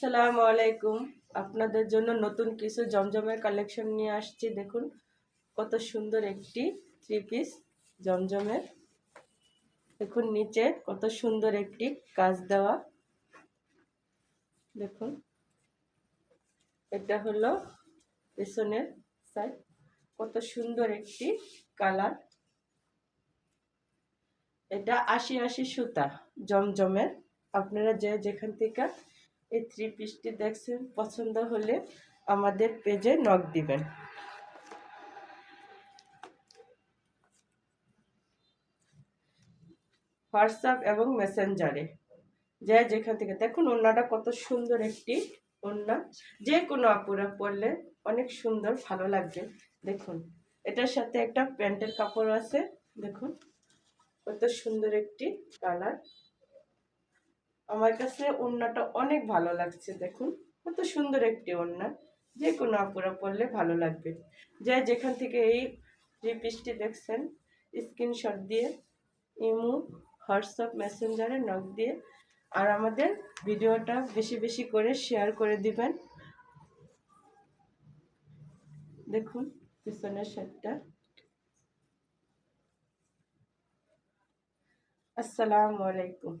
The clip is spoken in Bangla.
আসসালামু আলাইকুম। আপনাদের জন্য নতুন কিছু জমজমের কালেকশন নিয়ে আসছি। দেখুন কত সুন্দর একটি থ্রি পিস জমজমের। দেখুন নিচে কত সুন্দর একটি কাজ দেওয়া। দেখুন এটা হলো পেছনের সাইড, কত সুন্দর একটি কালার। এটা ৮০ সুতা জমজমের। আপনারা যেখান থেকে এই থ্রি পিসটি দেখছেন পছন্দ হলে আমাদের পেজে নক দিবেন। হোয়াটসঅ্যাপ এবং মেসেঞ্জারে যেখান থেকে দেখুন ওড়নাটা কত সুন্দর একটি ওড়না। যে কোনো আপুরা পরলে অনেক সুন্দর ভালো লাগবে। দেখুন এটার সাথে একটা প্যান্টের কাপড় আছে। দেখুন কত সুন্দর একটি কালার। আমার কাছে ওড়নাটা অনেক ভালো লাগছে। দেখুন কত সুন্দর একটি ওড়না, যে কোনো আপুরা পরলে ভালো লাগবে। যেখান থেকে এই থ্রি পিসটি দেখছেন স্ক্রিনশট দিয়ে ইমো, হোয়াটসঅ্যাপ, মেসেঞ্জারে নক দিয়ে আর আমাদের ভিডিওটা বেশি বেশি করে শেয়ার করে দিবেন। দেখুন পিছনের শার্টটা। আসসালামু আলাইকুম।